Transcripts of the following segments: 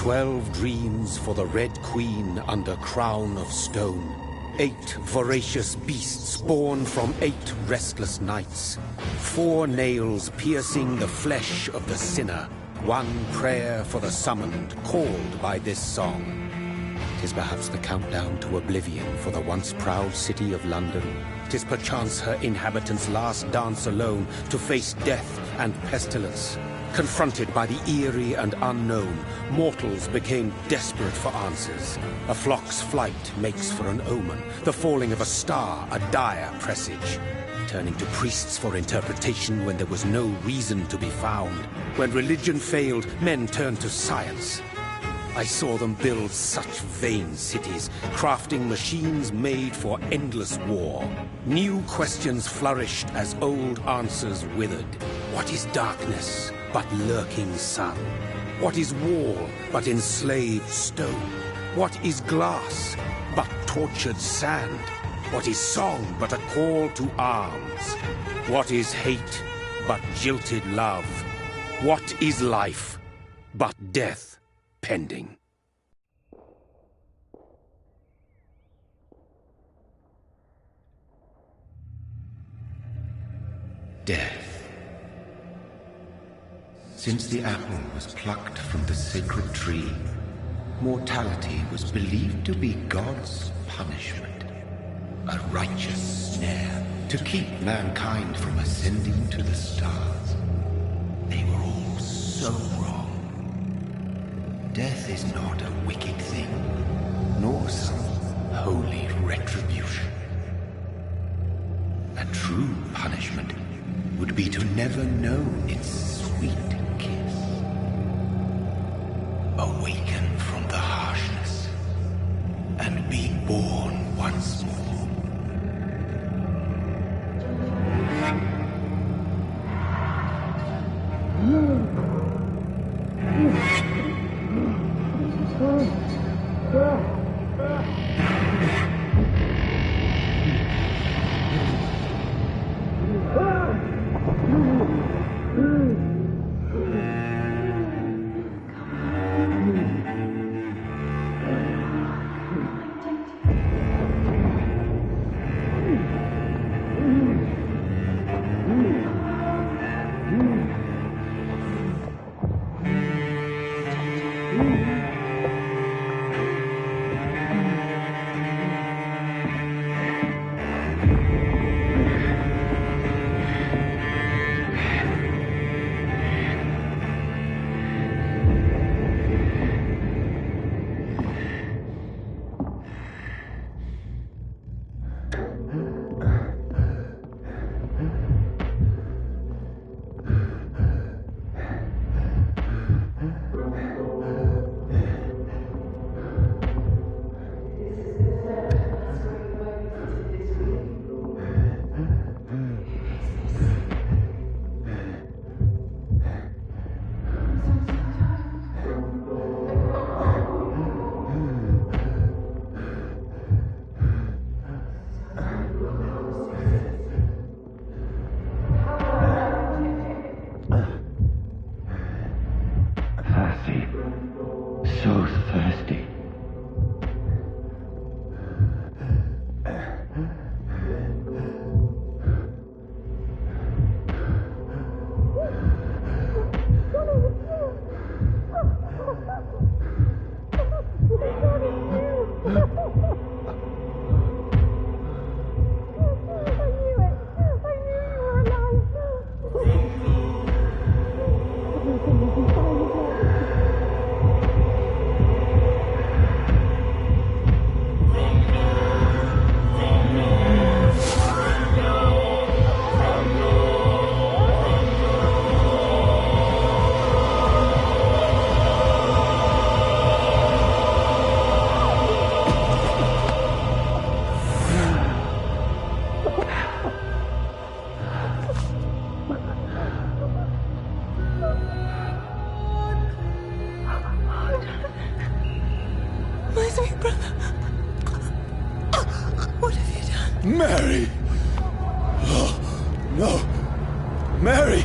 12 dreams for the Red Queen under crown of stone. 8 voracious beasts born from 8 restless nights. 4 nails piercing the flesh of the sinner. 1 prayer for the summoned, called by this song. 'Tis perhaps the countdown to oblivion for the once proud city of London. 'Tis perchance her inhabitants' last dance alone to face death and pestilence. Confronted by the eerie and unknown, mortals became desperate for answers. A flock's flight makes for an omen, the falling of a star a dire presage. Turning to priests for interpretation when there was no reason to be found. When religion failed, men turned to science. I saw them build such vain cities, crafting machines made for endless war. New questions flourished as old answers withered. What is darkness but lurking sun? What is wall but enslaved stone? What is glass but tortured sand? What is song but a call to arms? What is hate but jilted love? What is life but death pending? Death. Since the apple was plucked from the sacred tree, mortality was believed to be God's punishment. A righteous snare to keep mankind from ascending to the stars. They were all so wrong. Death is not a wicked thing, nor some holy retribution. A true punishment would be to never know its sweet kiss. Awaken from the harshness and be born once more. So thirsty. Mary! Oh, no! Mary!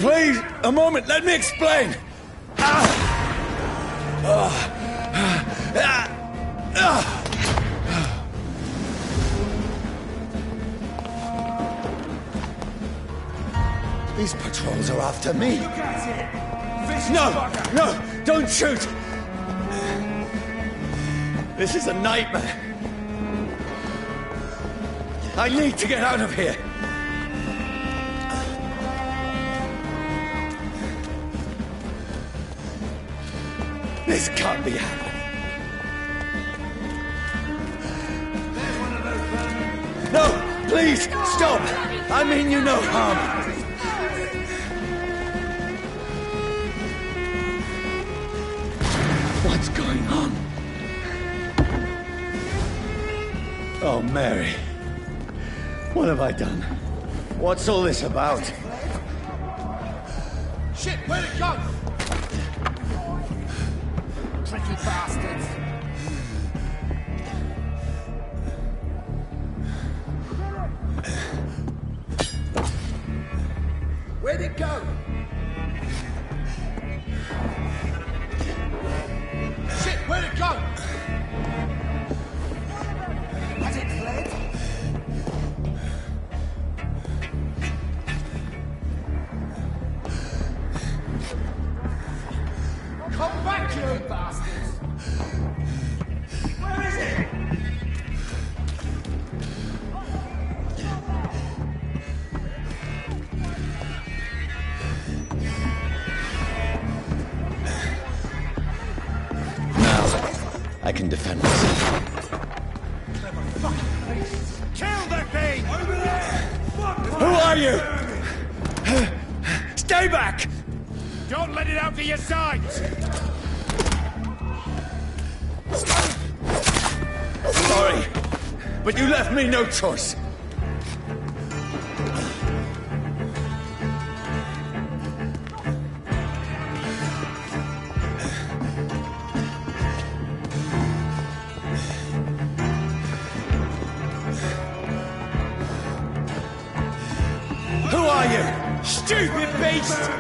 Please, a moment, let me explain! These patrols are after me. No! No! Don't shoot! This is a nightmare. I need to get out of here. This can't be happening. No! Please! Stop! I mean you no harm. What's going on? Oh, Mary. What have I done? What's all this about? Shit, where'd it go? Tricky bastards. Where'd it go? Shit, where'd it go? Has it fled? Come back, you bastards! Where is it? I can defend myself. Kill the thing! Over there! Who are you? Stay back! Don't let it out to your sides! Sorry, but you left me no choice. Who are you? Stupid beast!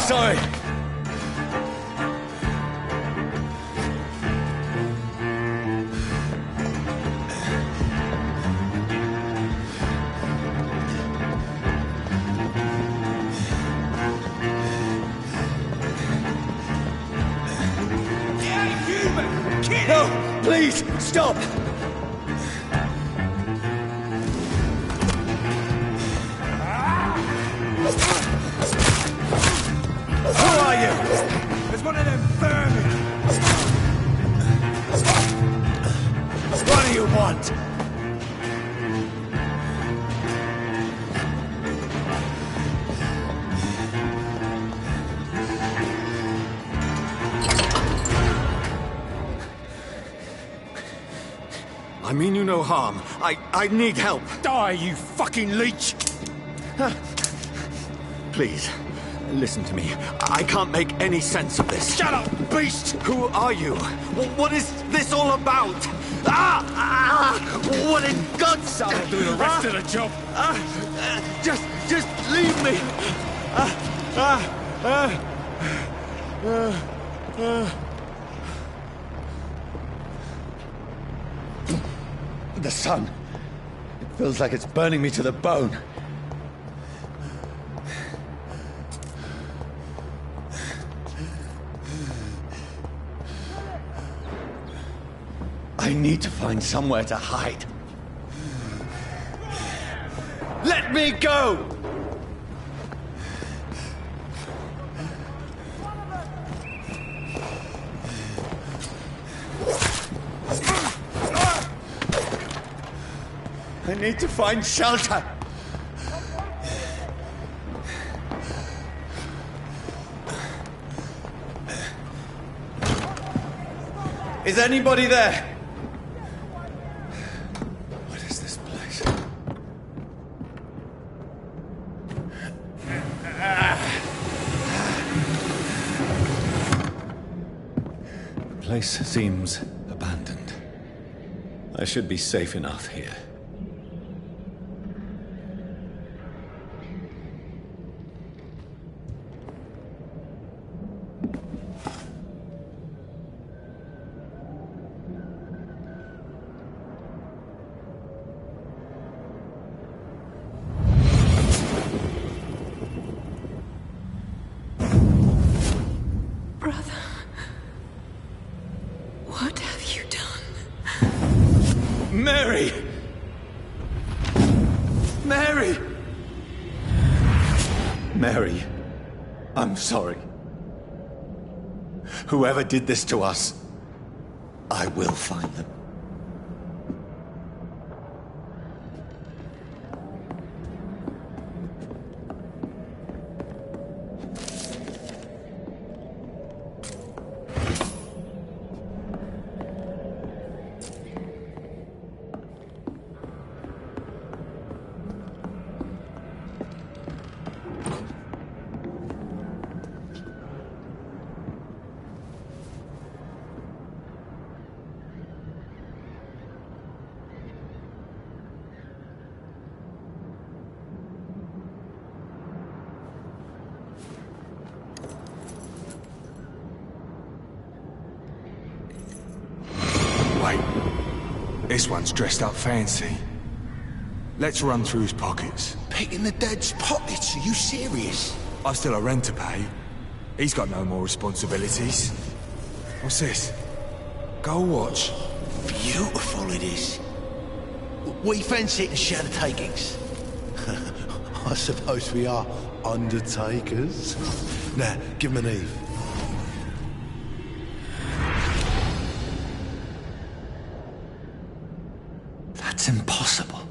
Sorry. No, please, stop! Who are you? There's one of them vermin! What do you want? I mean you no harm. I need help. Die, you fucking leech! Please, listen to me. I can't make any sense of this. Shut up, beast! Who are you? What is this all about? What in God's name? I'll do the rest of the job. Just leave me. The sun. It feels like it's burning me to the bone. I need to find somewhere to hide. Let me go! I need to find shelter. Is anybody there? What is this place? place seems abandoned. I should be safe enough here. Brother, what have you done? Mary! Mary! Mary, I'm sorry. Whoever did this to us, I will find them. Wait. This one's dressed up fancy. Let's run through his pockets. Picking the dead's pockets? Are you serious? I've still a rent to pay. He's got no more responsibilities. What's this? Gold watch. Beautiful it is. We fancy it and share the takings. I suppose we are undertakers. Now, give him an Eve. That's impossible.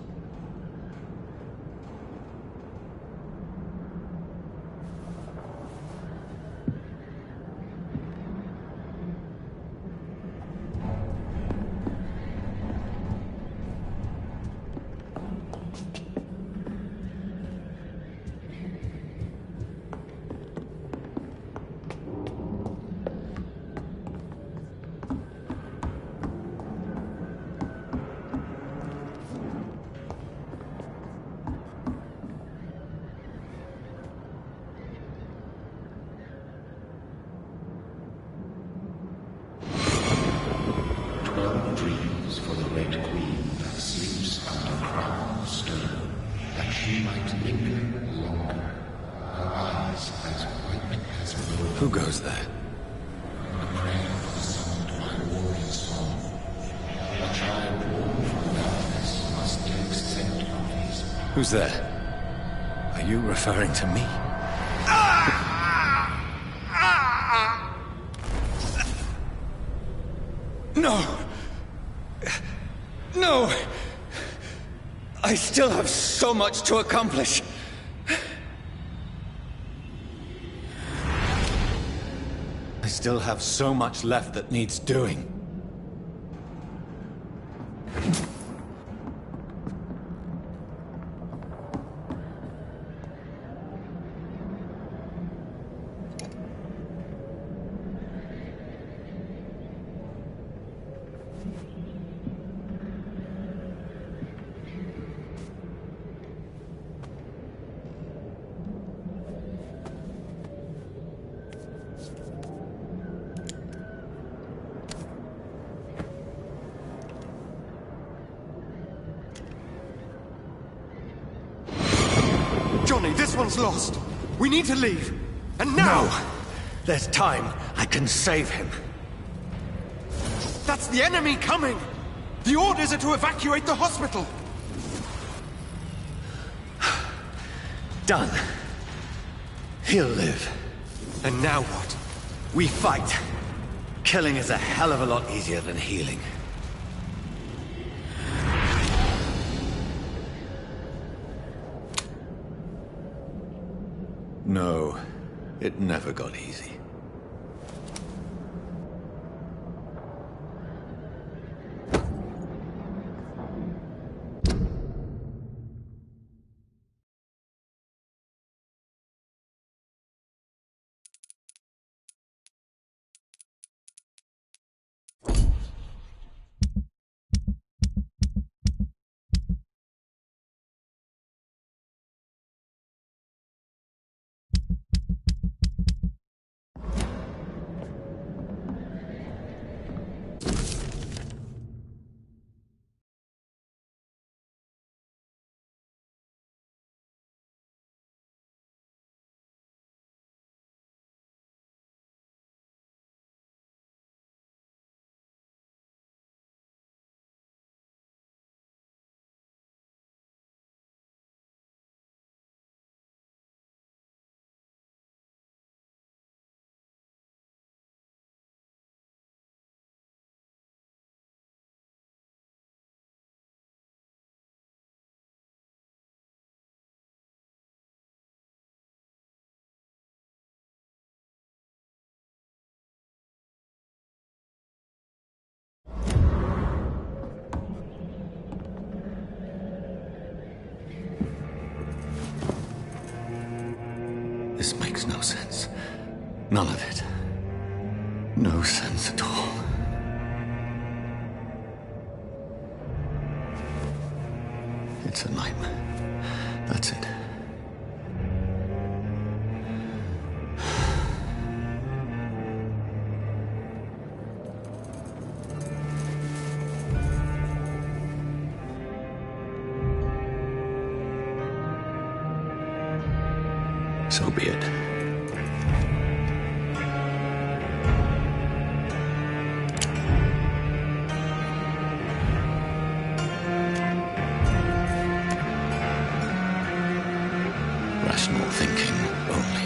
Dreams for the Red Queen that sleeps under crown of stone, that she might linger longer, her eyes as white as milk. Who goes there? A prayer for the sound of my warrior song. A child born from darkness must take scent of his. Who's there? Are you referring to me? No! No! I still have so much to accomplish. I still have so much left that needs doing. Johnny, this one's lost. We need to leave. And now! No! There's time. I can save him. That's the enemy coming! The orders are to evacuate the hospital! Done. He'll live. And now what? We fight. Killing is a hell of a lot easier than healing. No, it never got easy. None of it. No sense at all. It's a nightmare. That's it. So be it. Rational thinking only.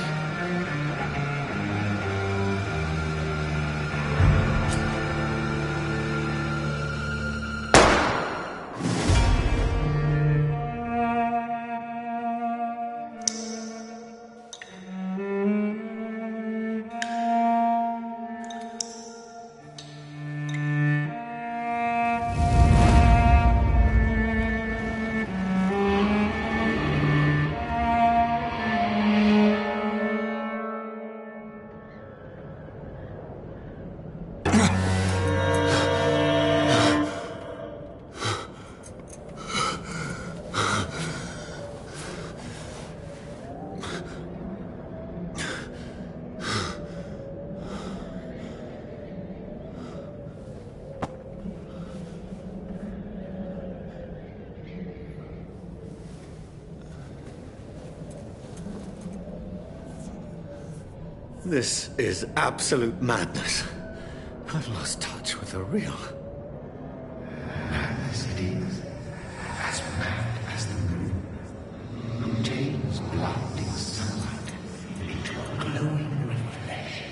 This is absolute madness. I've lost touch with the real. Madness it is, as mad as the moon, who turns blinding sunlight into a glowing reflection.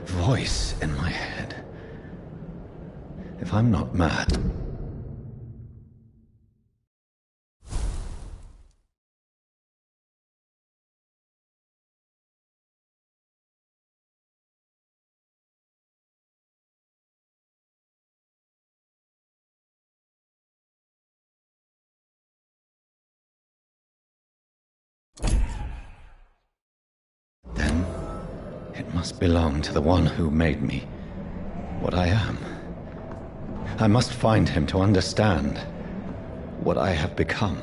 Voice in my head. If I'm not mad... then it must belong to the one who made me what I am. I must find him to understand what I have become.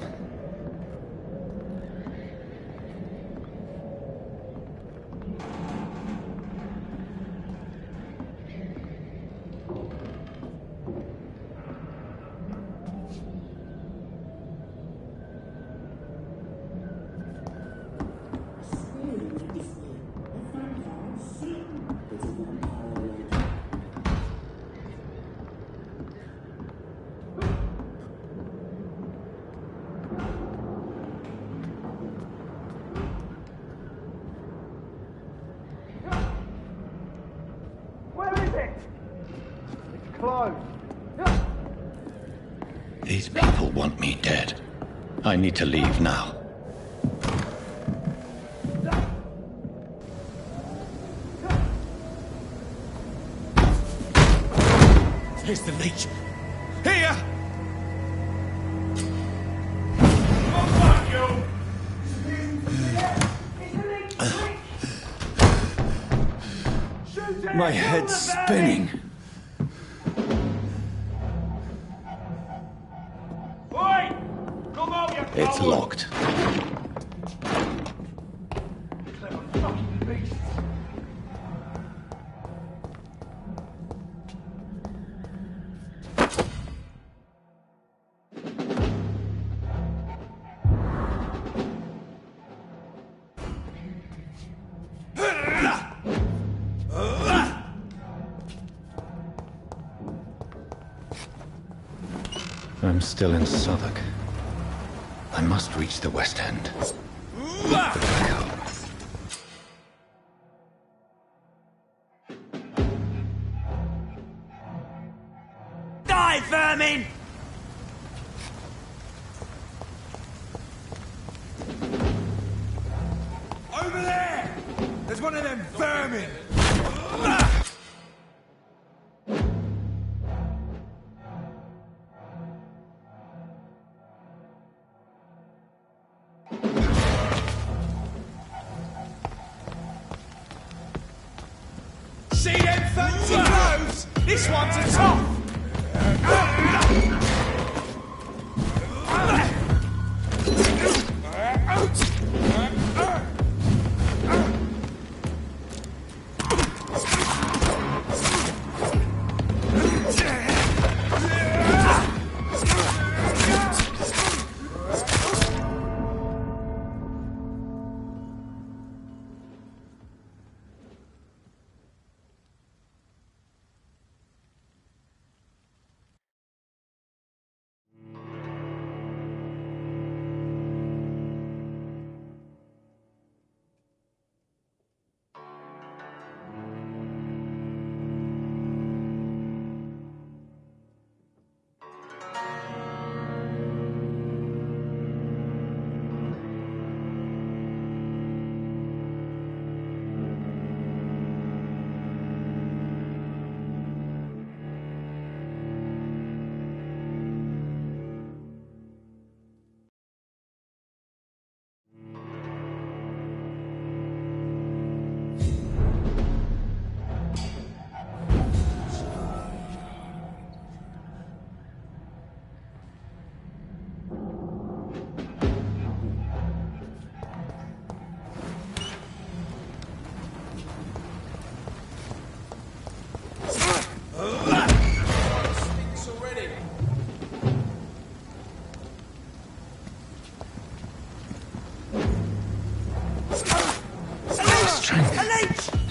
These people want me dead. I need to leave now. Here's the leech. Here! My head's spinning. It's locked. I'm still in Southwark. I must reach the West End. Die, vermin! Over there! There's one of them vermin! See them fancy clothes? This one's a top!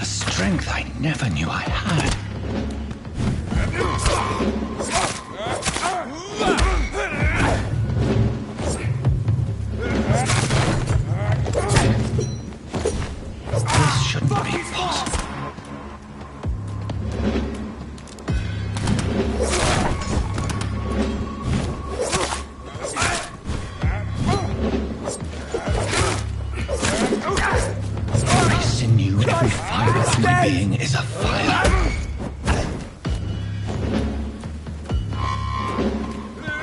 A strength I never knew I had. This shouldn't be possible. Every sinew, every fiber of my being is a fire.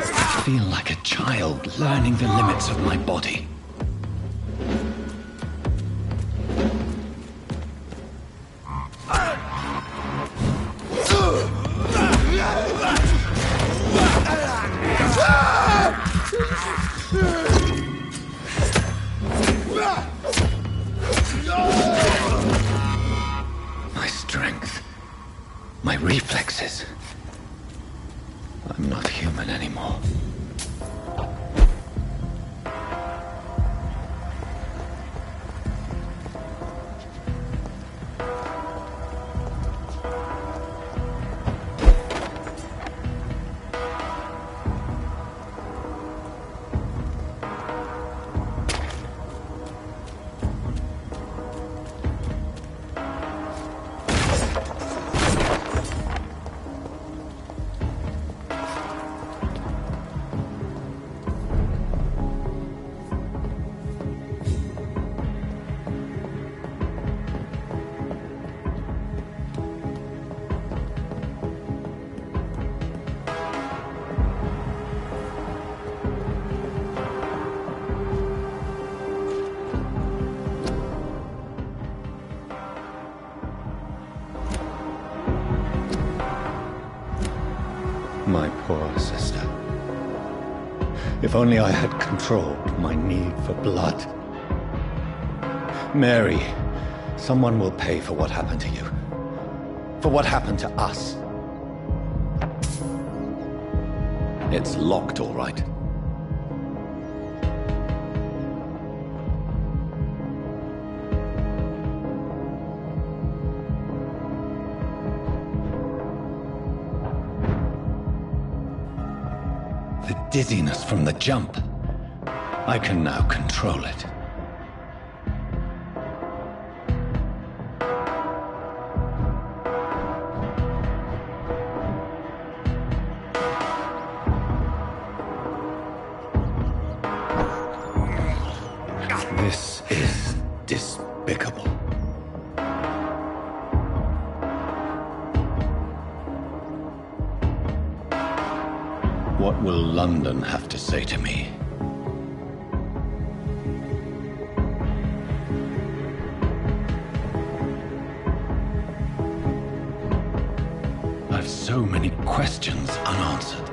I feel like a child learning the limits of my body. My strength, my reflexes. I'm not human anymore. My poor sister. If only I had controlled my need for blood. Mary, someone will pay for what happened to you. For what happened to us. It's locked, all right. The dizziness from the jump. I can now control it. This is despicable. What will London have to say to me? I've so many questions unanswered.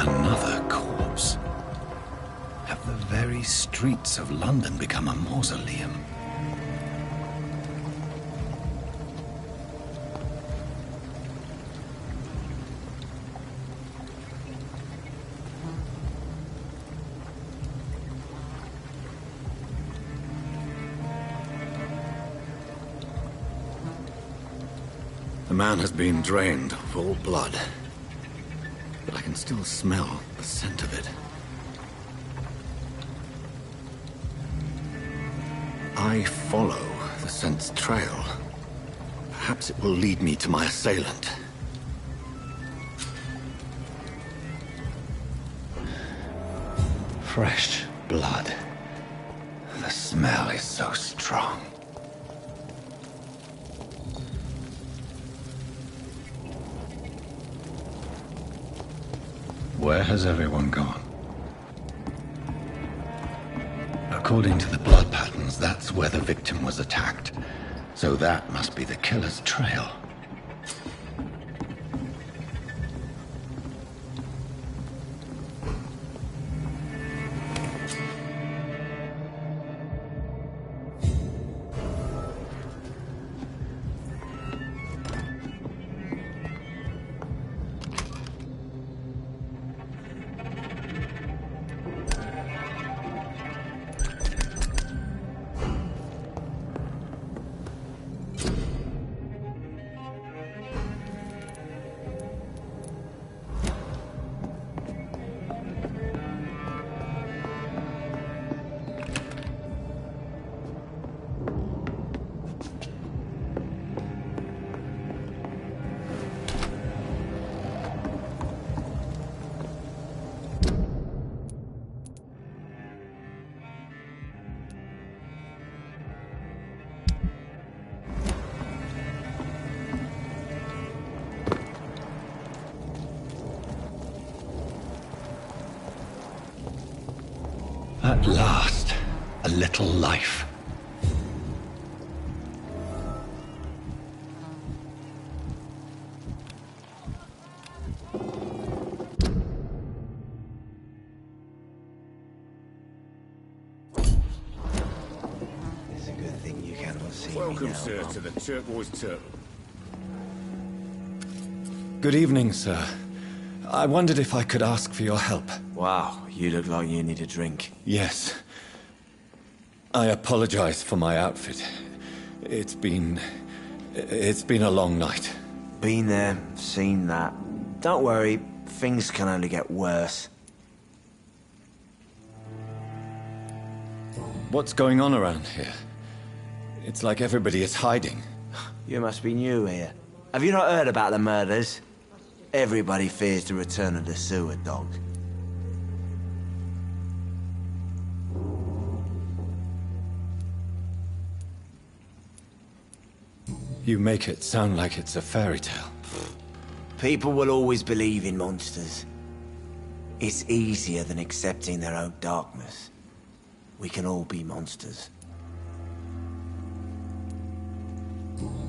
Another corpse. Have the very streets of London become a mausoleum? The man has been drained of all blood. But I can still smell the scent of it. I follow the scent's trail. Perhaps it will lead me to my assailant. Fresh blood. The smell is so strong. Where has everyone gone? According to the blood patterns, that's where the victim was attacked. So that must be the killer's trail. At last, a little life. It's a good thing you cannot see Welcome, me now, sir, Mum. to the Turquoise Turtle. Good evening, sir. I wondered if I could ask for your help. Wow, you look like you need a drink. Yes. I apologize for my outfit. It's been a long night. Been there, seen that. Don't worry, things can only get worse. What's going on around here? It's like everybody is hiding. You must be new here. Have you not heard about the murders? Everybody fears the return of the sewer dog. You make it sound like it's a fairy tale. People will always believe in monsters. It's easier than accepting their own darkness. We can all be monsters.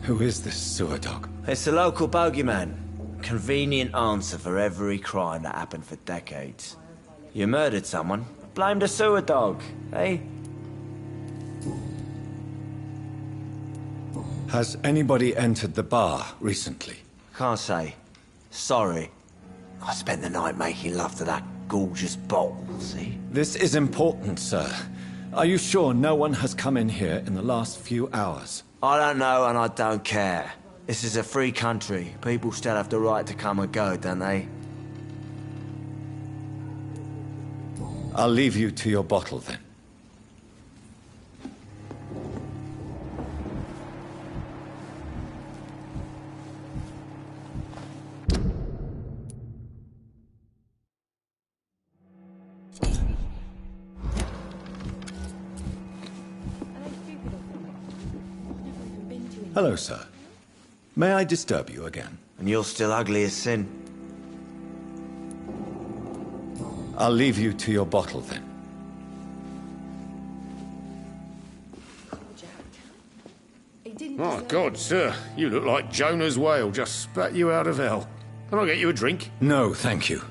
Who is this sewer dog? It's a local bogeyman. Convenient answer for every crime that happened for decades. You murdered someone, blamed a sewer dog, eh? Has anybody entered the bar recently? Can't say. Sorry. I spent the night making love to that gorgeous bottle, see? This is important, sir. Are you sure no one has come in here in the last few hours? I don't know and I don't care. This is a free country. People still have the right to come and go, don't they? I'll leave you to your bottle then. Hello, sir. May I disturb you again? And you're still ugly as sin. I'll leave you to your bottle then. Oh, God, sir. You look like Jonah's whale just spat you out of hell. Can I get you a drink? No, thank you.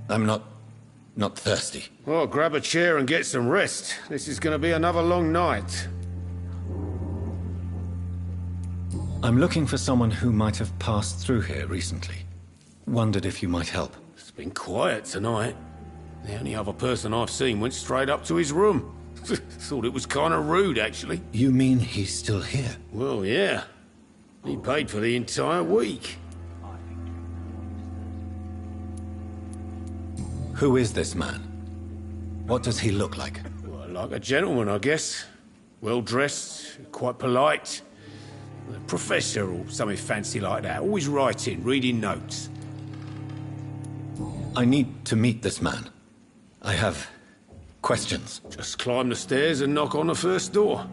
I'm not thirsty. Well, grab a chair and get some rest. This is going to be another long night. I'm looking for someone who might have passed through here recently. Wondered if you might help. It's been quiet tonight. The only other person I've seen went straight up to his room. Thought it was kind of rude, actually. You mean he's still here? Well, yeah. He paid for the entire week. Who is this man? What does he look like? Well, like a gentleman, I guess. Well-dressed, quite polite. A professor or something fancy like that. Always writing, reading notes. I need to meet this man. I have questions. Just climb the stairs and knock on the first door.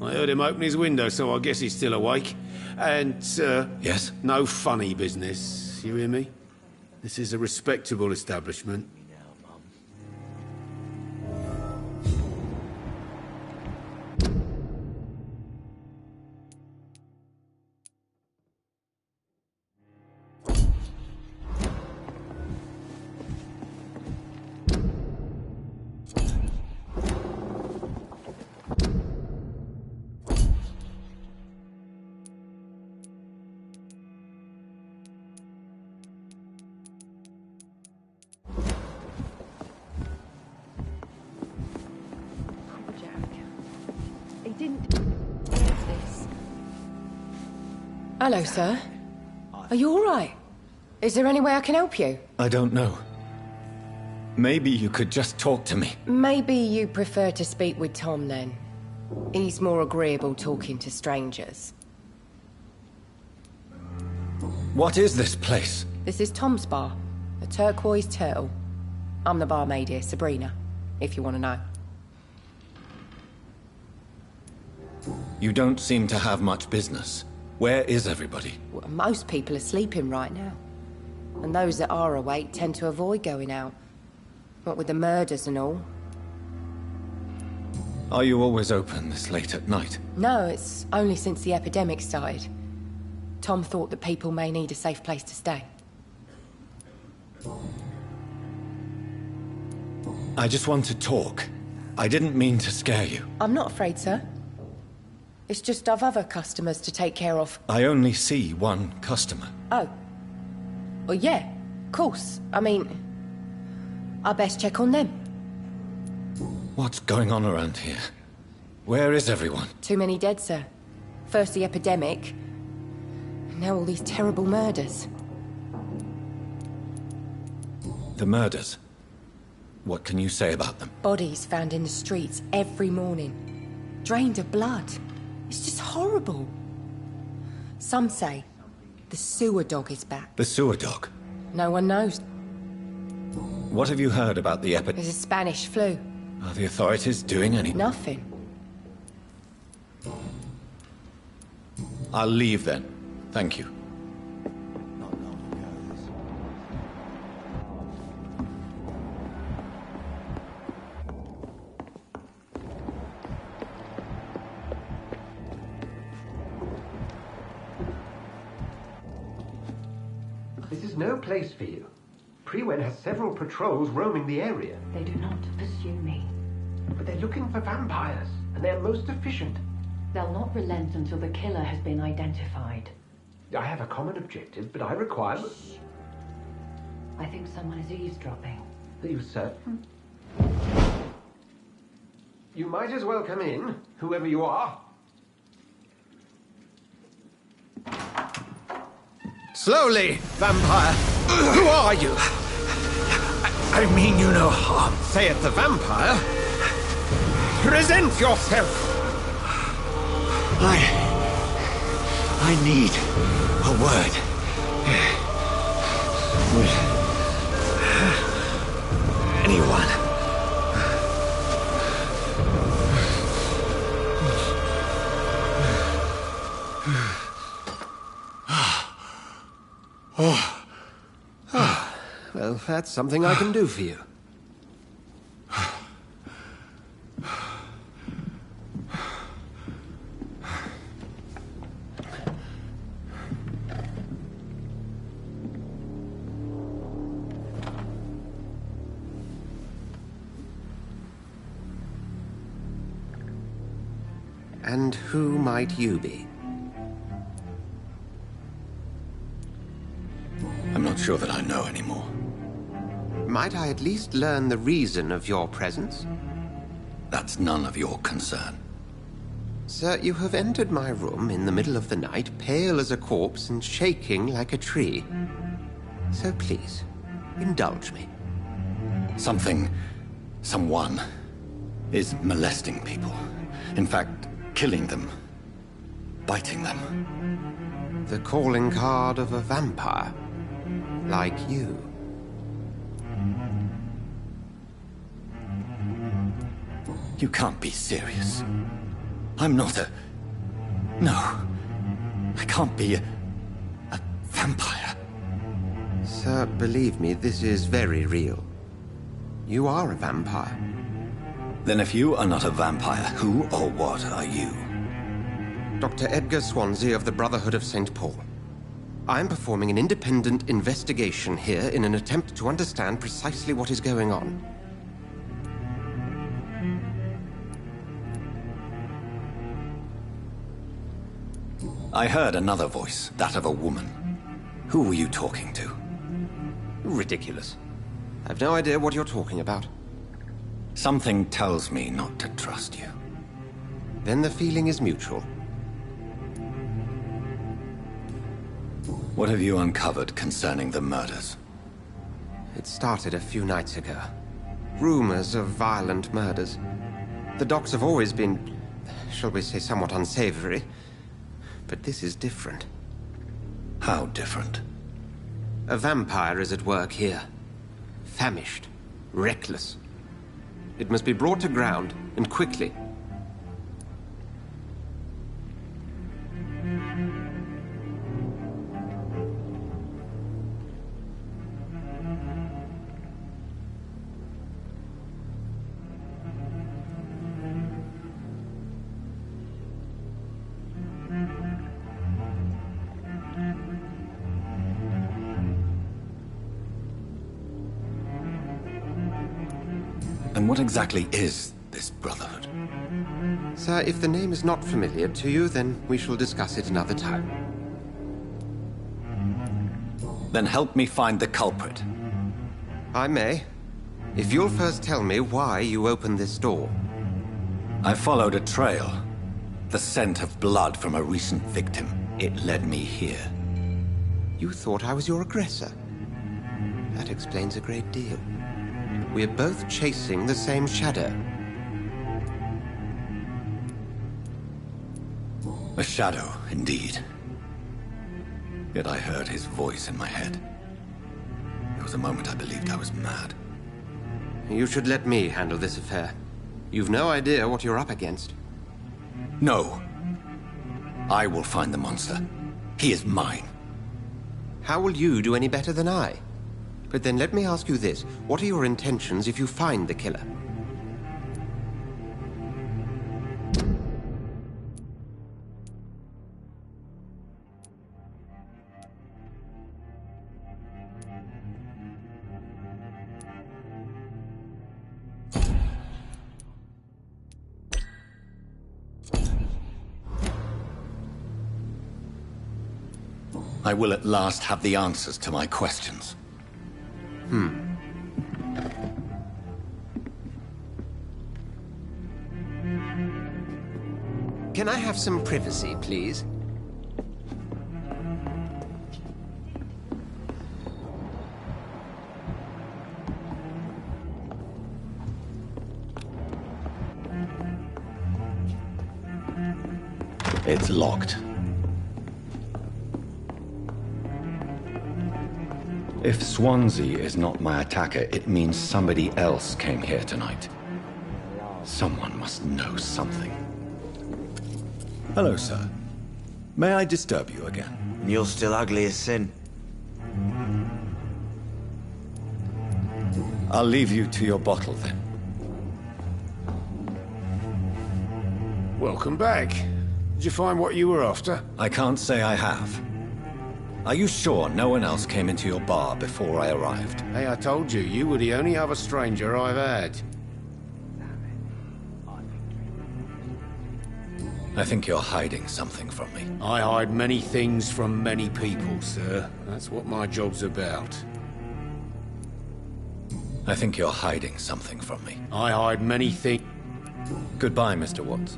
I heard him open his window, so I guess he's still awake. And, Yes? no funny business. You hear me? This is a respectable establishment. Hello, sir. Are you all right? Is there any way I can help you? I don't know. Maybe you could just talk to me. Maybe you prefer to speak with Tom, then. He's more agreeable talking to strangers. What is this place? This is Tom's bar, the Turquoise Turtle. I'm the barmaid here, Sabrina, if you want to know. You don't seem to have much business. Where is everybody? Well, most people are sleeping right now. And those that are awake tend to avoid going out. What with the murders and all. Are you always open this late at night? No, it's only since the epidemic started. Tom thought that people may need a safe place to stay. I just want to talk. I didn't mean to scare you. I'm not afraid, sir. It's just I've other customers to take care of. I only see one customer. Oh. Well, yeah, of course. I mean, I best check on them. What's going on around here? Where is everyone? Too many dead, sir. First the epidemic, now all these terrible murders. The murders? What can you say about them? Bodies found in the streets every morning. Drained of blood. It's just horrible. Some say the sewer dog is back. The sewer dog? No one knows. What have you heard about the epidemic? There's a Spanish flu. Are the authorities doing anything? Nothing. I'll leave then. Thank you. no place for you. Prewen has several patrols roaming the area. They do not pursue me. But they're looking for vampires, and they're most efficient. They'll not relent until the killer has been identified. I have a common objective, but I require... I think someone is eavesdropping. Are you certain? You might as well come in, whoever you are. Slowly, vampire! Who are you? I mean you no harm. Say it, the vampire. Present yourself! I need a word. With anyone. Well, that's something I can do for you. And who might you be? I'm not sure that I know anymore. Might I at least learn the reason of your presence? That's none of your concern. Sir, you have entered my room in the middle of the night, pale as a corpse and shaking like a tree. So please, indulge me. Someone is molesting people. In fact, killing them. Biting them. The calling card of a vampire. Like you. You can't be serious. I'm not a... No. I can't be a vampire. Sir, believe me, this is very real. You are a vampire. Then if you are not a vampire, who or what are you? Dr. Edgar Swansea of the Brotherhood of St. Paul. I'm performing an independent investigation here in an attempt to understand precisely what is going on. I heard another voice, that of a woman. Who were you talking to? Ridiculous. I've no idea what you're talking about. Something tells me not to trust you. Then the feeling is mutual. What have you uncovered concerning the murders? It started a few nights ago. Rumors of violent murders. The docks have always been, shall we say, somewhat unsavory. But this is different. How different? A vampire is at work here. Famished. Reckless. It must be brought to ground, and quickly. And what exactly is this Brotherhood? Sir, if the name is not familiar to you, then we shall discuss it another time. Then help me find the culprit. I may. If you'll first tell me why you opened this door. I followed a trail. The scent of blood from a recent victim. It led me here. You thought I was your aggressor. That explains a great deal. We're both chasing the same shadow. A shadow, indeed. Yet I heard his voice in my head. There was a moment I believed I was mad. You should let me handle this affair. You've no idea what you're up against. No. I will find the monster. He is mine. How will you do any better than I? But then let me ask you this. What are your intentions if you find the killer? I will at last have the answers to my questions. Can I have some privacy, please? It's locked. If Swansea is not my attacker, it means somebody else came here tonight. Someone must know something. Hello, sir. May I disturb you again? You're still ugly as sin. I'll leave you to your bottle, then. Welcome back. Did you find what you were after? I can't say I have. Are you sure no one else came into your bar before I arrived? Hey, I told you, you were the only other stranger I've had. I think you're hiding something from me. I hide many things from many people, sir. That's what my job's about. I think you're hiding something from me. I hide many things. Goodbye, Mr. Watts.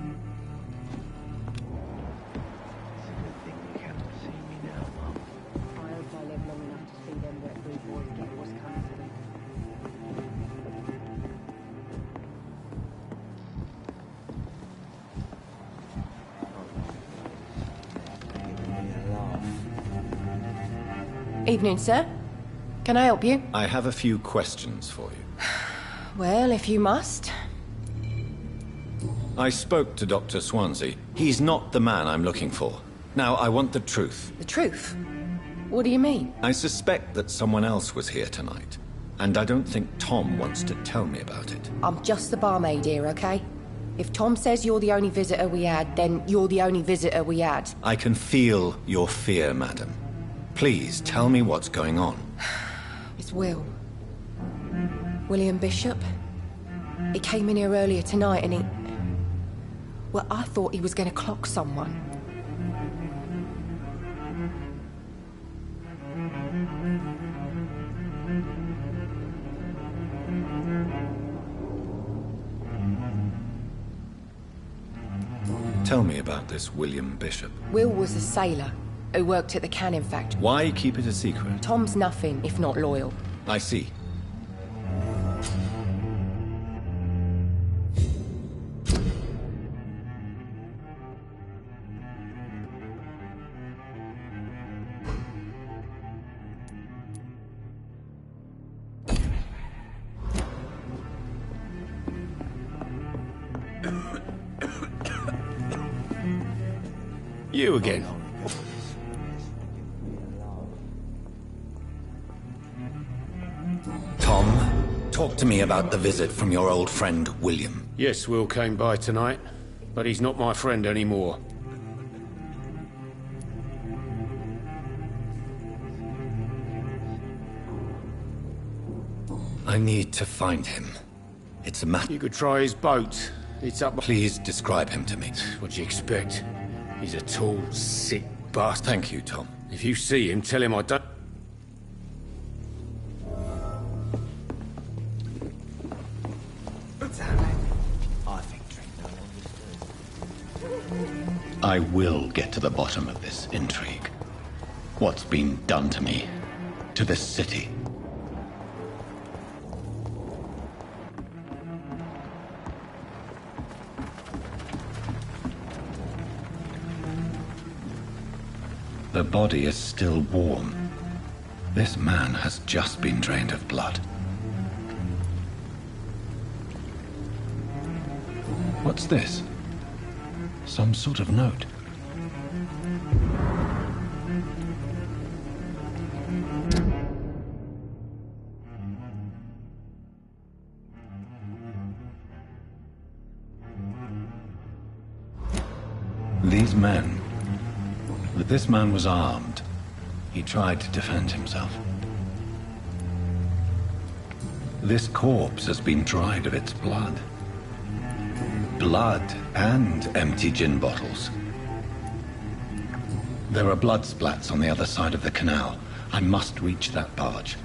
Evening, sir. Can I help you? I have a few questions for you. Well, if you must. I spoke to Dr. Swansea. He's not the man I'm looking for. Now, I want the truth. The truth? What do you mean? I suspect that someone else was here tonight, and I don't think Tom wants to tell me about it. I'm just the barmaid here, okay? If Tom says you're the only visitor we had, then you're the only visitor we had. I can feel your fear, madam. Please, tell me what's going on. It's Will. William Bishop. He came in here earlier tonight and he... Well, I thought he was going to clock someone. Tell me about this William Bishop. Will was a sailor who worked at the cannon factory. Why keep it a secret? Tom's nothing if not loyal. I see. You again. Tom, talk to me about the visit from your old friend, William. Yes, Will came by tonight, but he's not my friend anymore. I need to find him. It's a matter... You could try his boat. It's up... Please describe him to me. What do you expect? He's a tall, sick bastard. Thank you, Tom. If you see him, tell him I don't... I will get to the bottom of this intrigue. What's been done to me, to this city. The body is still warm. This man has just been drained of blood. What's this? Some sort of note. These men... This man was armed. He tried to defend himself. This corpse has been dried of its blood. Blood and empty gin bottles. There are blood splats on the other side of the canal. I must reach that barge.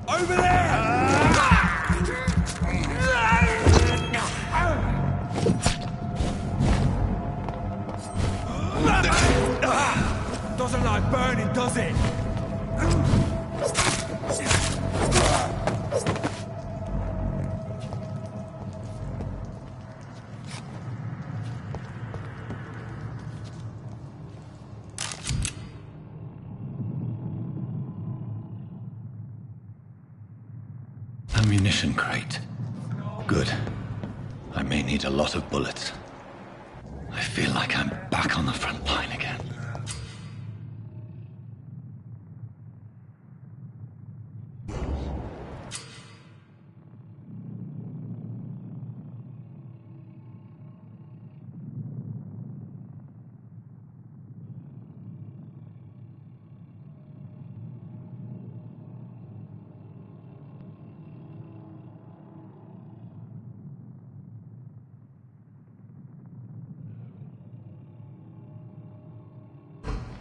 Over there! Doesn't like burning, does it? Ammunition crate. Good. I may need a lot of bullets. I feel like I'm back on the front line again.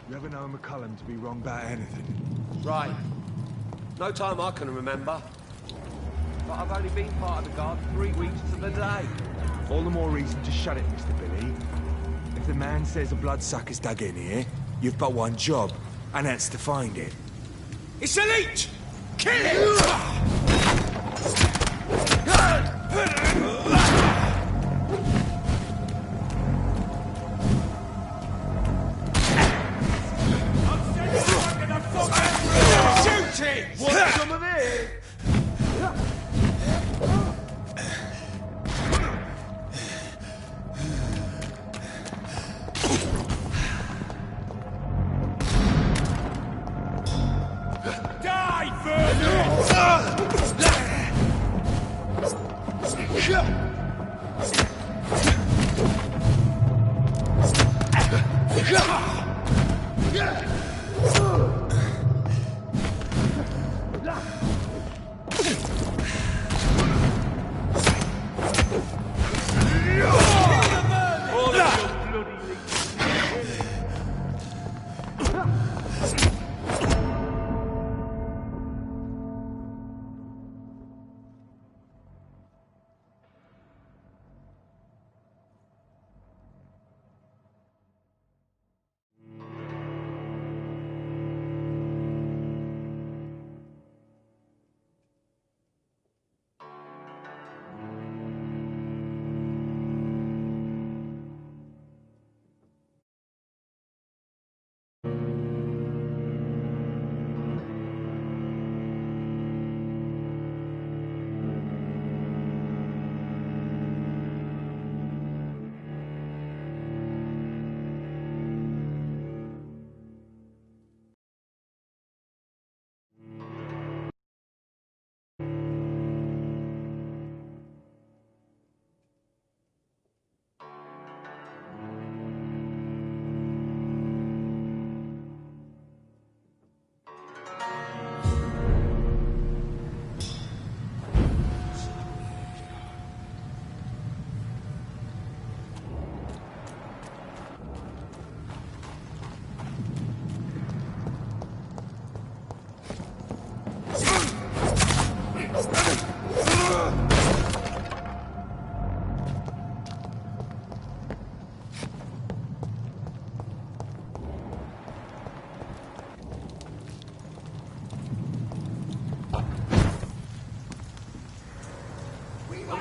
You ever know McCullum to be wrong about anything? Right. No time I can remember. But I've only been part of the guard 3 weeks to the day. All the more reason to shut it, Mr. Billy. If the man says a bloodsucker's dug in here, you've but one job, and that's to find it. It's a leech! Kill it! Want some of this? Die, Vernon!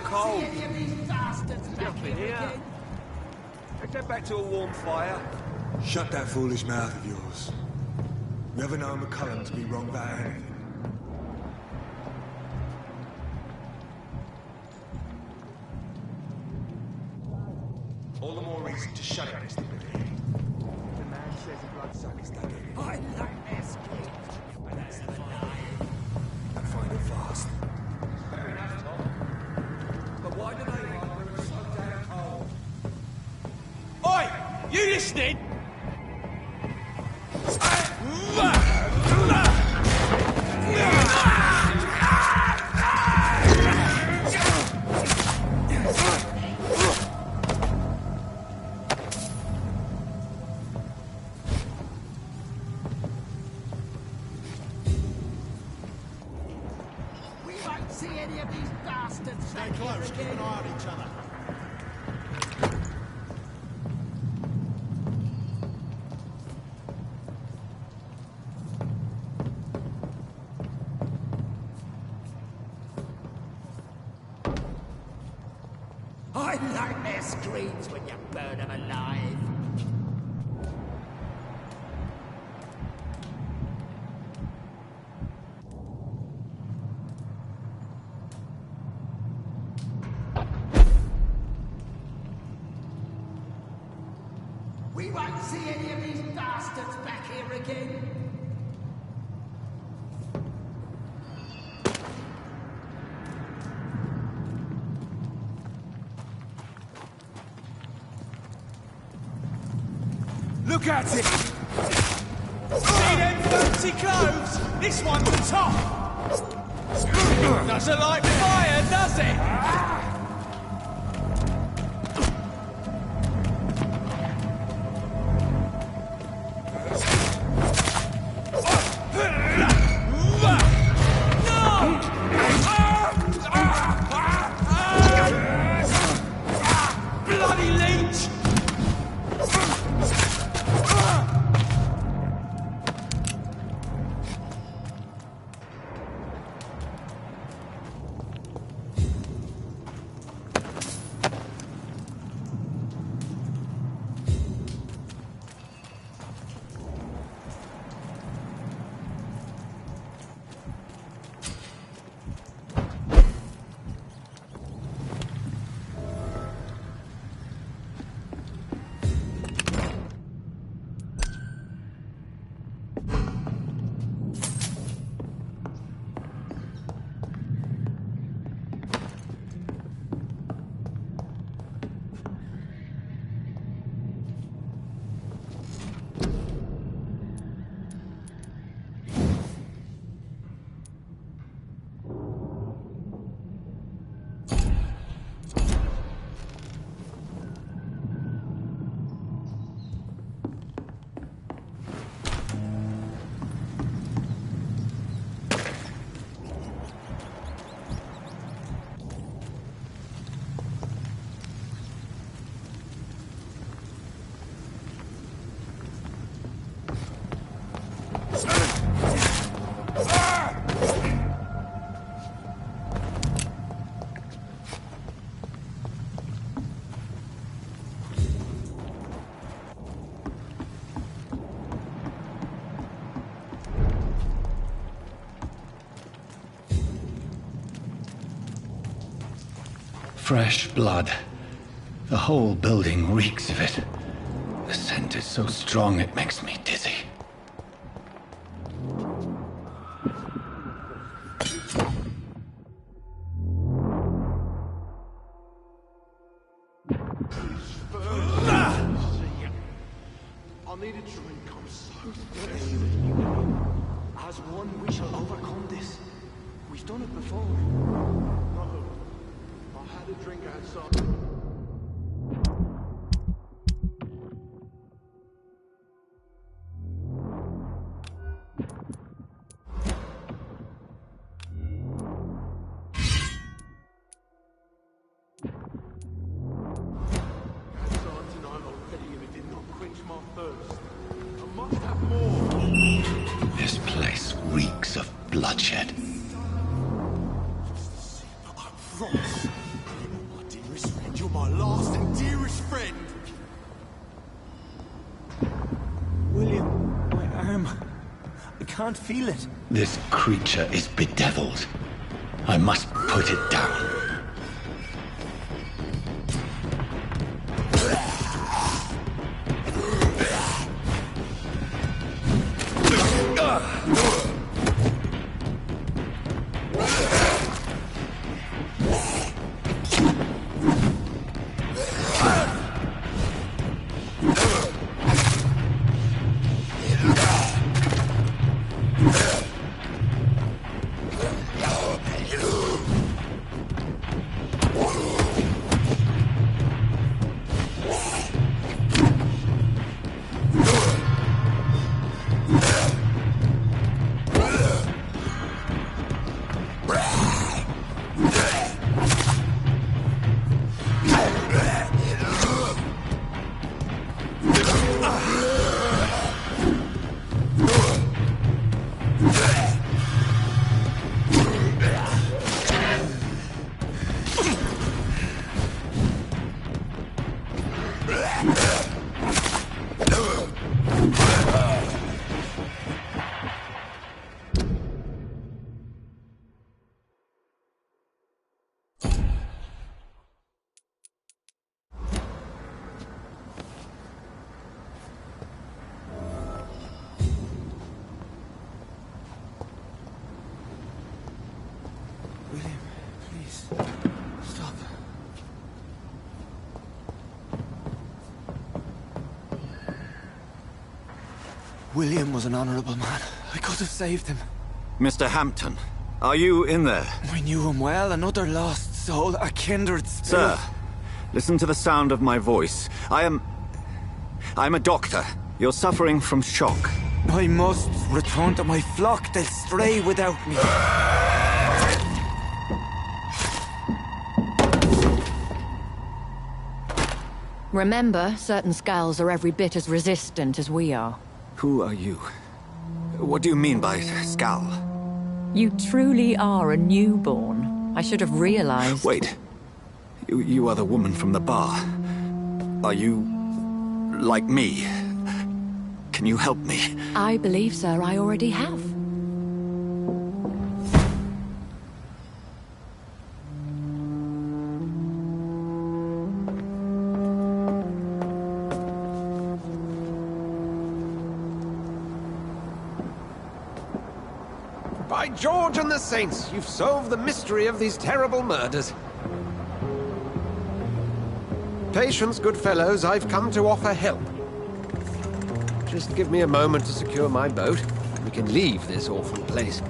cold. Up in here. Get back to a warm fire. Shut that foolish mouth of yours. You ever know McCullum to be wrong about anything? All the more reason to shut it, Mr. Billy. The man says a bloodsucker's dug in. I like their screams. But that's the alive. And find it fast. Fair enough, Tom. But why do they run when it's so damn cold? Oi! You listening? We won't see any of these bastards. Stay close. Keep an eye on each other. I like their screams when you burn them alive. We won't see any of these bastards back here again. Look at it! See them fancy clothes? This one's the top! Doesn't like fire, does it? Bloody leech! Fresh blood. The whole building reeks of it. The scent is so strong it makes me dizzy. I needed to come so thirsty. As one, we shall overcome this. We've done it before. No. I had a drink outside. This place reeks of bloodshed. I promise. My dearest friend, you're my last and dearest friend. William, my arm. I can't feel it. This creature is bedeviled. I must put it down. William was an honorable man. I could have saved him. Mr. Hampton, are you in there? I knew him well, another lost soul, a kindred spirit. Sir, listen to the sound of my voice. I'm a doctor. You're suffering from shock. I must return to my flock. They'll stray without me. Remember, certain skulls are every bit as resistant as we are. Who are you? What do you mean by skull? You truly are a newborn. I should have realized. Wait. You are the woman from the bar. Are you... like me? Can you help me? I believe, sir, I already have. By George and the Saints, you've solved the mystery of these terrible murders. Patience, good fellows, I've come to offer help. Just give me a moment to secure my boat. We can leave this awful place.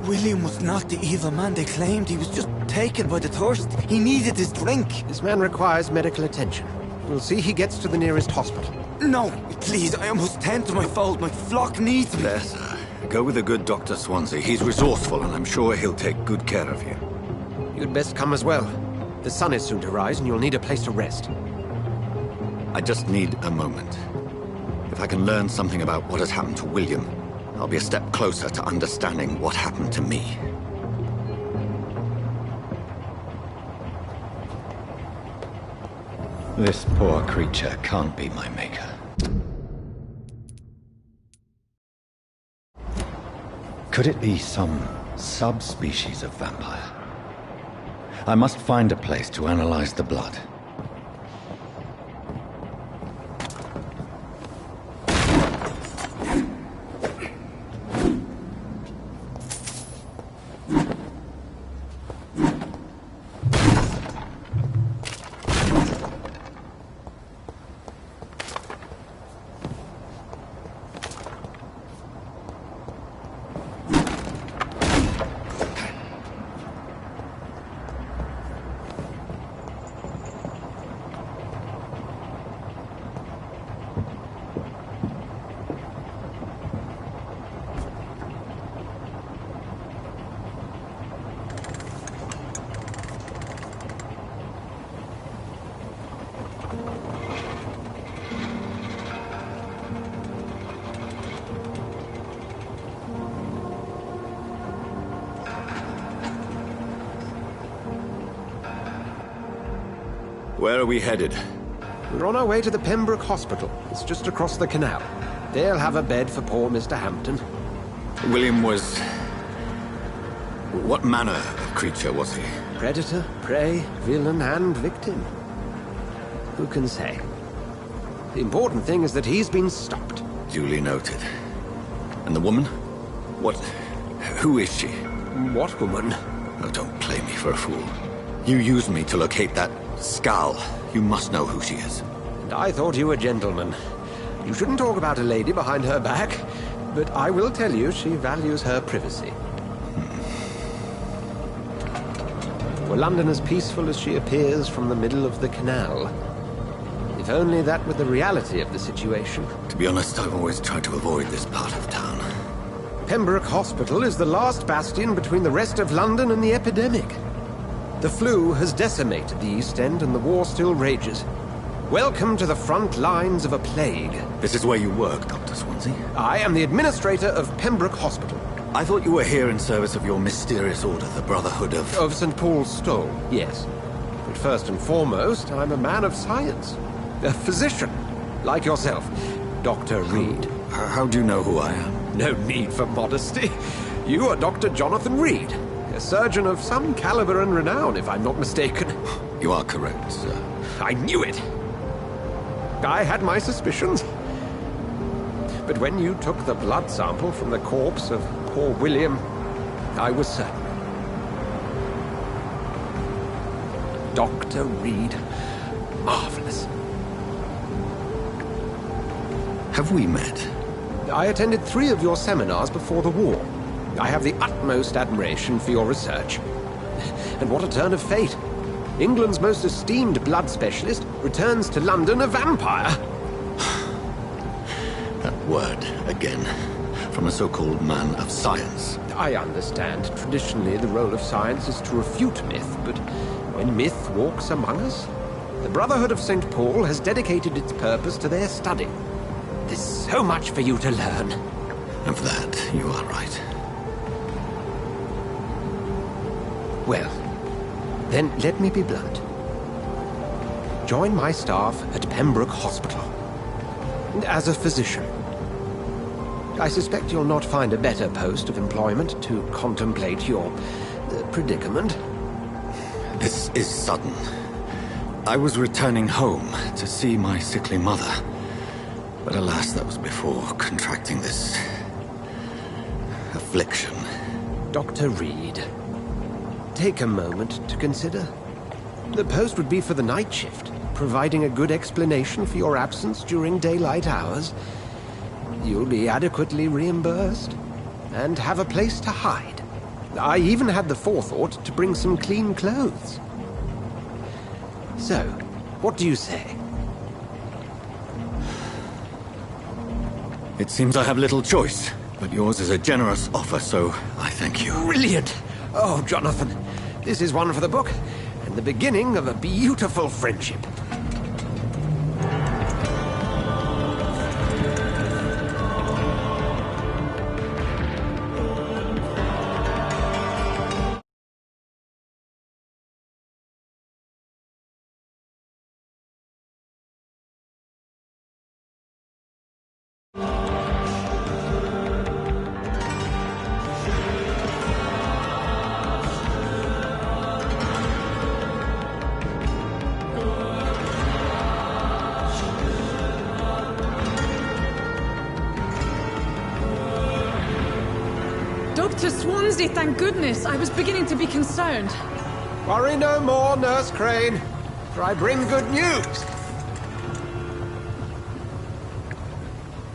William was not the evil man they claimed. He was just taken by the thirst. He needed his drink. This man requires medical attention. We'll see he gets to the nearest hospital. No, please, I must tend to my fold. My flock needs me. There, sir. Go with the good Dr. Swansea. He's resourceful, and I'm sure he'll take good care of you. You'd best come as well. The sun is soon to rise, and you'll need a place to rest. I just need a moment. If I can learn something about what has happened to William, I'll be a step closer to understanding what happened to me. This poor creature can't be my maker. Could it be some subspecies of vampire? I must find a place to analyze the blood. Where are we headed? We're on our way to the Pembroke Hospital. It's just across the canal. They'll have a bed for poor Mr. Hampton. William was... what manner of creature was he? Predator, prey, villain, and victim. Who can say? The important thing is that he's been stopped. Duly noted. And the woman? What... who is she? What woman? Oh, don't play me for a fool. You used me to locate that skull. You must know who she is. And I thought you a gentleman. You shouldn't talk about a lady behind her back, but I will tell you she values her privacy. Were London as peaceful as she appears from the middle of the canal? If only that were the reality of the situation. To be honest, I've always tried to avoid this part of town. Pembroke Hospital is the last bastion between the rest of London and the epidemic. The flu has decimated the East End and the war still rages. Welcome to the front lines of a plague. This is where you work, Dr. Swansea? I am the administrator of Pembroke Hospital. I thought you were here in service of your mysterious order, the Brotherhood of... Of St. Paul's Stole, yes. But first and foremost, I'm a man of science. A physician, like yourself, Dr. Reed. How do you know who I am? No need for modesty. You are Dr. Jonathan Reed, a surgeon of some caliber and renown, if I'm not mistaken. You are correct, sir. I knew it! I had my suspicions. But when you took the blood sample from the corpse of poor William, I was certain. Dr. Reed. Marvelous. Have we met? I attended 3 of your seminars before the war. I have the utmost admiration for your research. And what a turn of fate. England's most esteemed blood specialist returns to London a vampire. That word, again, from a so-called man of science. I understand. Traditionally, the role of science is to refute myth, but when myth walks among us, the Brotherhood of St. Paul has dedicated its purpose to their study. There's so much for you to learn. Of that, you are right. Well, then let me be blunt. Join my staff at Pembroke Hospital. As a physician. I suspect you'll not find a better post of employment to contemplate your predicament. This is sudden. I was returning home to see my sickly mother. But alas, that was before contracting this affliction. Dr. Reed, take a moment to consider. The post would be for the night shift, providing a good explanation for your absence during daylight hours. You'll be adequately reimbursed, and have a place to hide. I even had the forethought to bring some clean clothes. So, what do you say? It seems I have little choice, but yours is a generous offer, so I thank you. Brilliant! Oh, Jonathan, this is one for the book, and the beginning of a beautiful friendship. Dr. Swansea, thank goodness. I was beginning to be concerned. Worry no more, Nurse Crane, for I bring good news.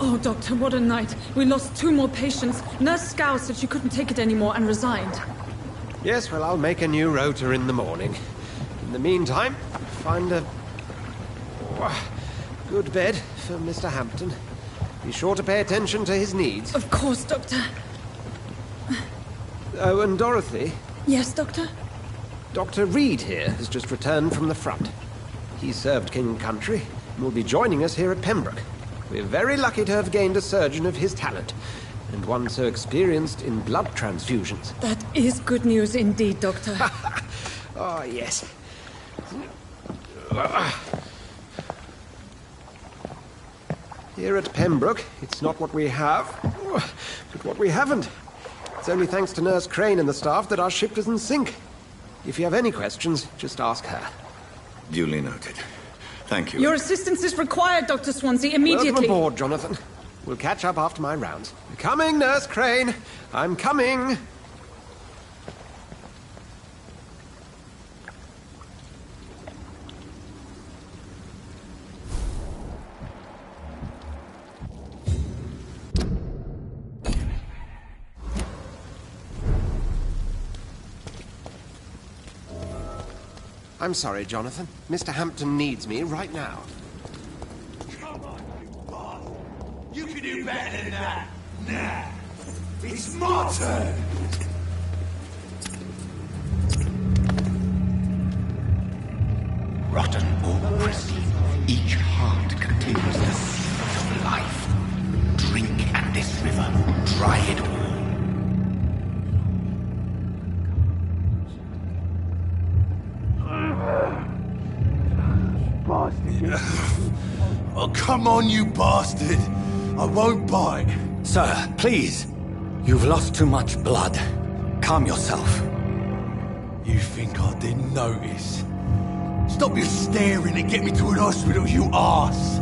Oh, Doctor, what a night. We lost 2 more patients. Nurse Scow said she couldn't take it anymore and resigned. Yes, well, I'll make a new rota in the morning. In the meantime, find a good bed for Mr. Hampton. Be sure to pay attention to his needs. Of course, Doctor. Oh, and Dorothy? Yes, Doctor? Dr. Reed here has just returned from the front. He served King and Country and will be joining us here at Pembroke. We're very lucky to have gained a surgeon of his talent, and one so experienced in blood transfusions. That is good news indeed, Doctor. Oh, yes. Here at Pembroke, it's not what we have, but what we haven't. It's only thanks to Nurse Crane and the staff that our ship doesn't sink. If you have any questions, just ask her. Duly noted. Thank you. Your assistance is required, Dr. Swansea, immediately. Welcome aboard, Jonathan. We'll catch up after my rounds. Coming, Nurse Crane. I'm coming. I'm sorry, Jonathan. Mr. Hampton needs me right now. Come on, you boss. You can do better than that. Nah. It's my turn. Rotten or pristine, each heart contains the seeds of life. Drink at this river, dry it all. bastard. Oh, come on, you bastard. I won't bite. Sir, please. You've lost too much blood. Calm yourself. You think I didn't notice? Stop your staring and get me to an hospital, you arse!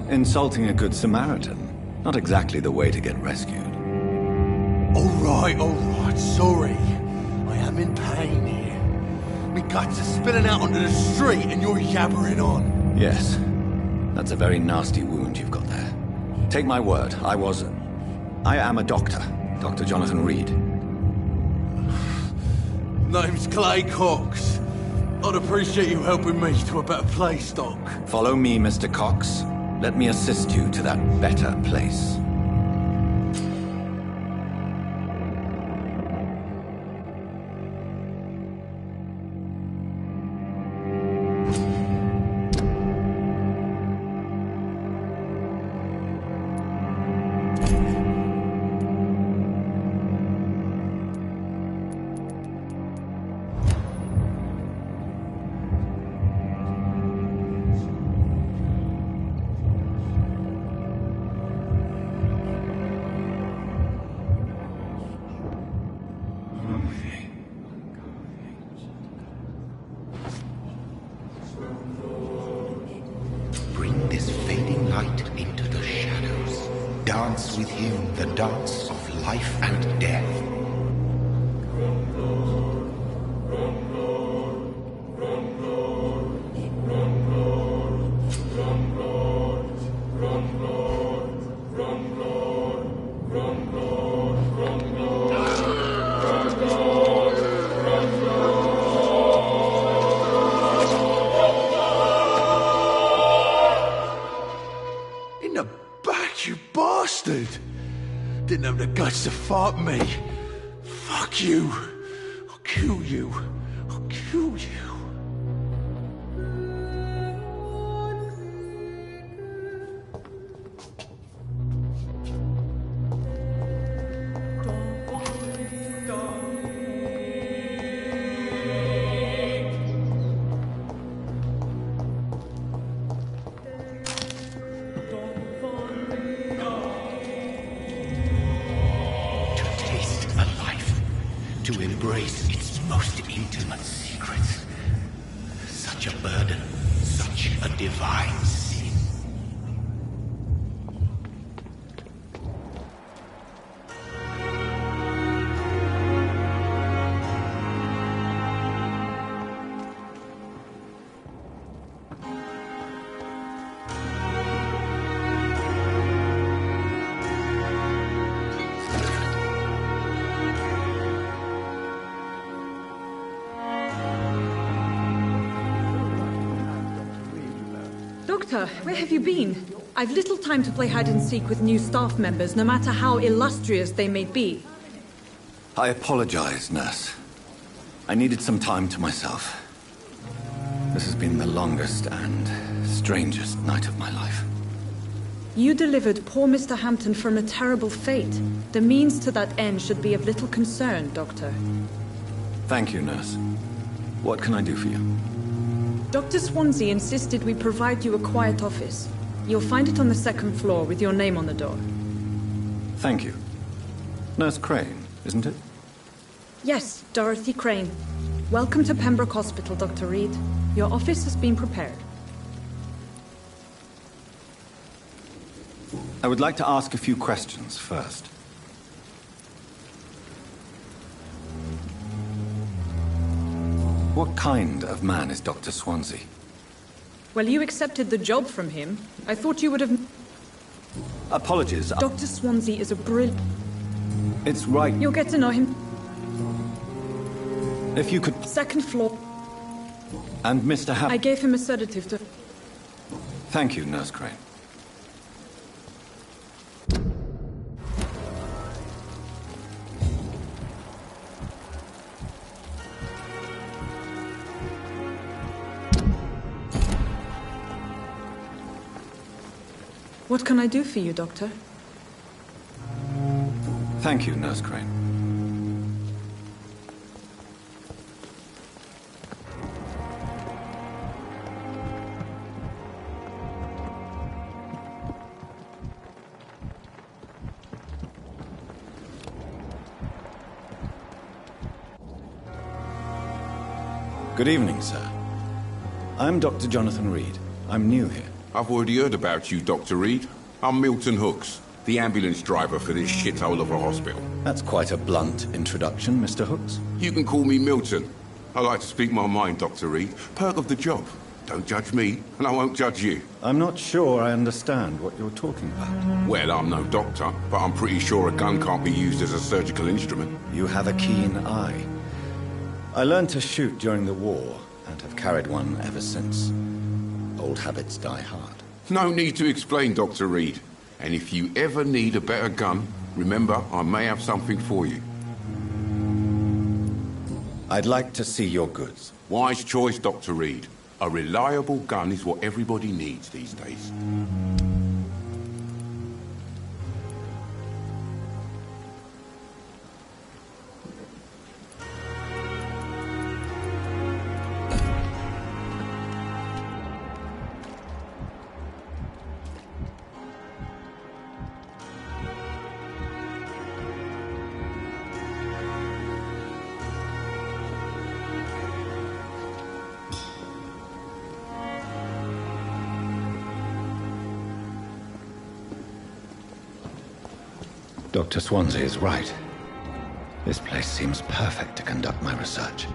Insulting a good Samaritan. Not exactly the way to get rescued. All right, sorry. I am in pain here. Me guts are spilling out onto the street and you're yabbering on. Yes. That's a very nasty wound you've got there. Take my word, I am a doctor. Dr. Jonathan Reed. Name's Clay Cox. I'd appreciate you helping me to a better place, Doc. Follow me, Mr. Cox. Let me assist you to that better place. Bring this fading light into the shadows. Dance with him the dance of life and death. In the back, you bastard! Didn't have the guts to fight me. Fuck you. I'll kill you. I'll kill you. To embrace its most intimate secrets. Such a burden, such a divine sin. Doctor, where have you been? I've little time to play hide and seek with new staff members, no matter how illustrious they may be. I apologize, nurse. I needed some time to myself. This has been the longest and strangest night of my life. You delivered poor Mr. Hampton from a terrible fate. The means to that end should be of little concern, Doctor. Thank you, nurse. What can I do for you? Dr. Swansea insisted we provide you a quiet office. You'll find it on the second floor with your name on the door. Thank you. Nurse Crane, isn't it? Yes, Dorothy Crane. Welcome to Pembroke Hospital, Dr. Reed. Your office has been prepared. I would like to ask a few questions first. What kind of man is Dr. Swansea? Well, you accepted the job from him. I thought you would have... Apologies. Dr. Swansea is a brilliant... It's right. You'll get to know him. If you could... Second floor. And Mr. I gave him a sedative to... Thank you, Nurse Crane. What can I do for you, Doctor? Thank you, Nurse Crane. Good evening, sir. I'm Dr. Jonathan Reed. I'm new here. I've already heard about you, Dr. Reed. I'm Milton Hooks, the ambulance driver for this shithole of a hospital. That's quite a blunt introduction, Mr. Hooks. You can call me Milton. I like to speak my mind, Dr. Reed. Perk of the job. Don't judge me, and I won't judge you. I'm not sure I understand what you're talking about. Well, I'm no doctor, but I'm pretty sure a gun can't be used as a surgical instrument. You have a keen eye. I learned to shoot during the war, and have carried one ever since. Old habits die hard. No need to explain, Dr. Reed. And if you ever need a better gun, remember, I may have something for you. I'd like to see your goods. Wise choice, Dr. Reed. A reliable gun is what everybody needs these days. Dr. Swansea is right. This place seems perfect to conduct my research.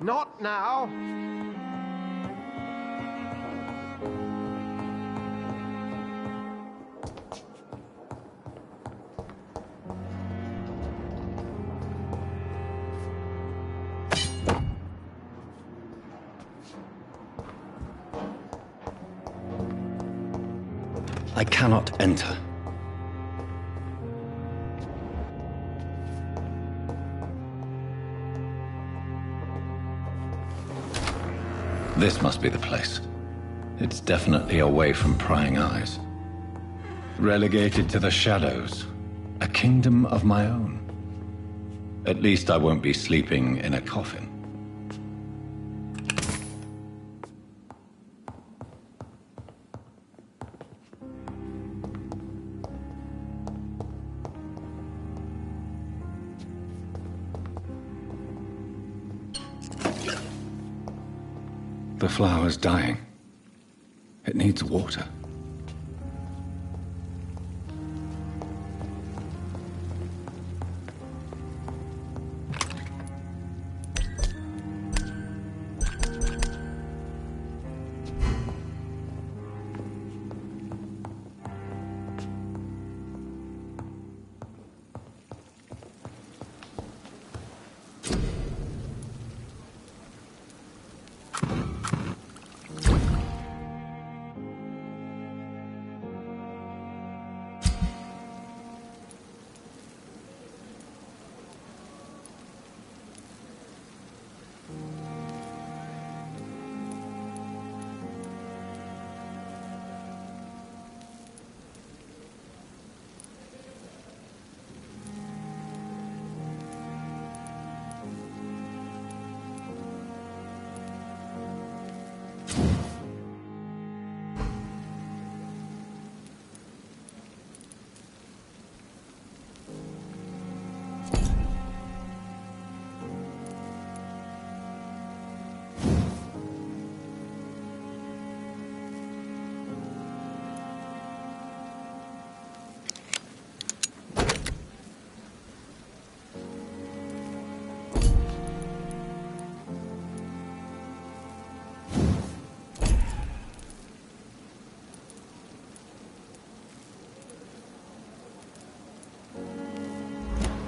Not now! I cannot enter. This must be the place. It's definitely away from prying eyes. Relegated to the shadows. A kingdom of my own. At least I won't be sleeping in a coffin. The flower's dying. It needs water.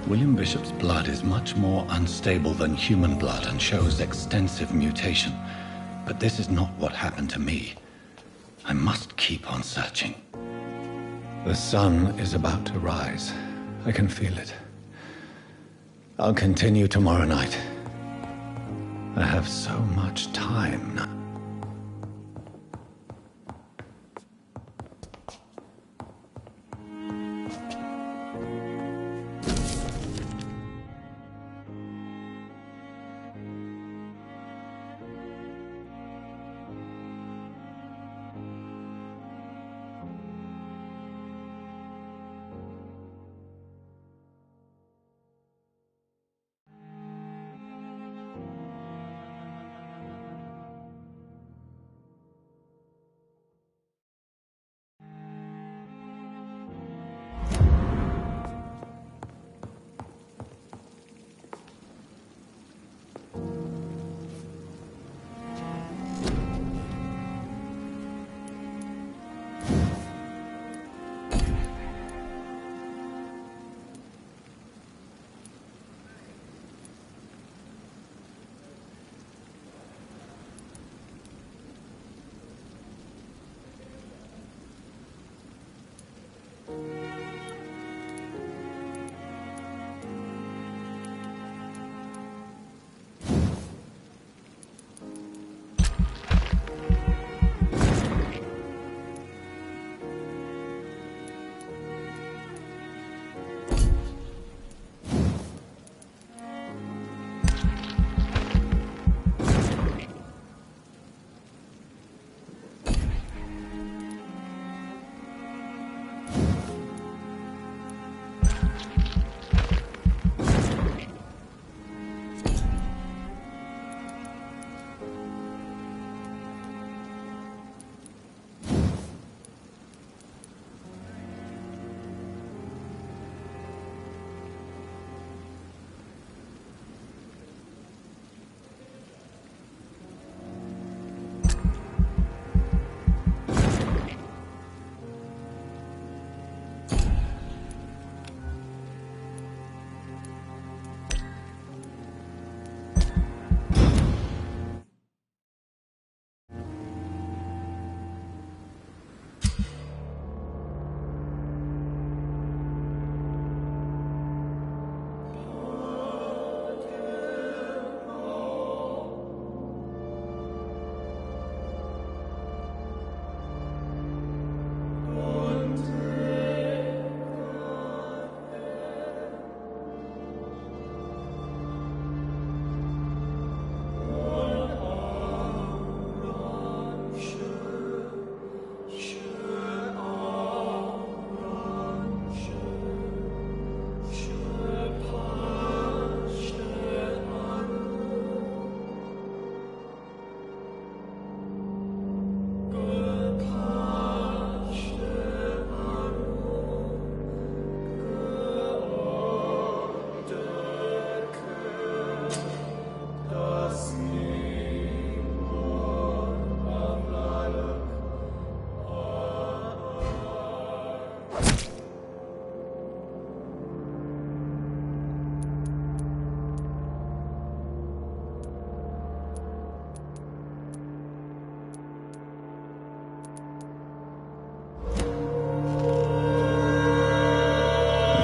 William Bishop's blood is much more unstable than human blood and shows extensive mutation. But this is not what happened to me. I must keep on searching. The sun is about to rise. I can feel it. I'll continue tomorrow night. I have so much time now.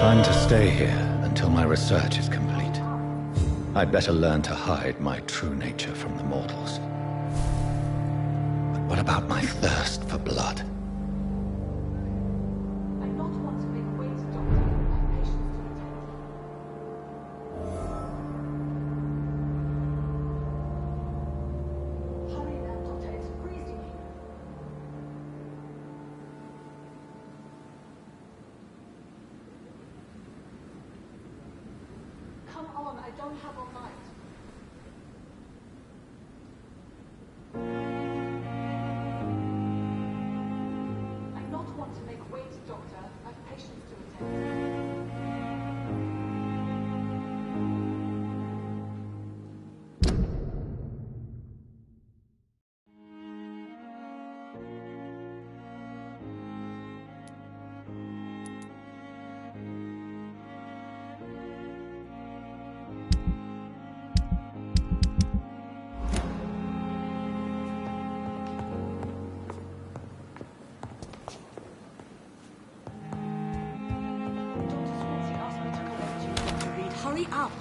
I'm to stay here until my research is complete. I'd better learn to hide my true nature from the mortals. But what about my thirst for blood? Come on, I don't have all night. I'm not one to make wait, Doctor. I've patients to attend. hurry up.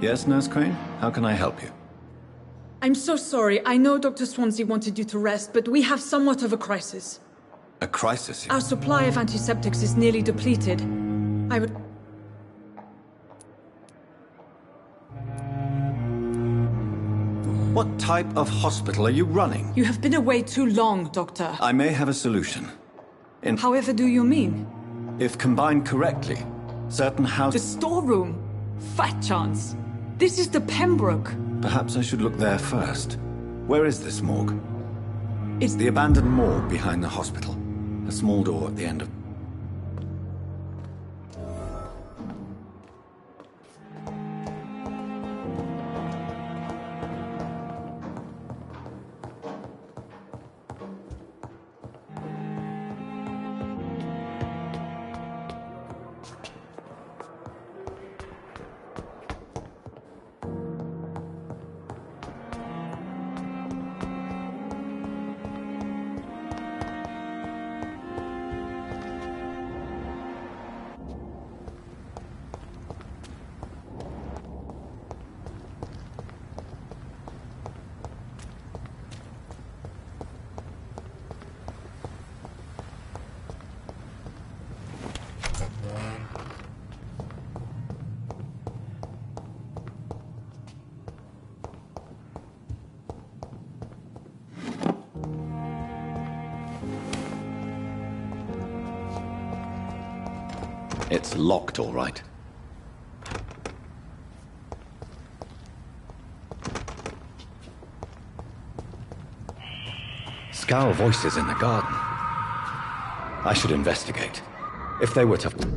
Yes, Nurse Crane? How can I help you? I'm so sorry. I know Dr. Swansea wanted you to rest, but we have somewhat of a crisis. A crisis? Our supply of antiseptics is nearly depleted. I would... What type of hospital are you running? You have been away too long, Doctor. I may have a solution. However do you mean? If combined correctly, certain The storeroom? Fat chance. This is the Pembroke. Perhaps I should look there first. Where is this morgue? It's the abandoned morgue behind the hospital. A small door at the end of... It's locked, all right. Scowl voices in the garden. I should investigate. If they were to...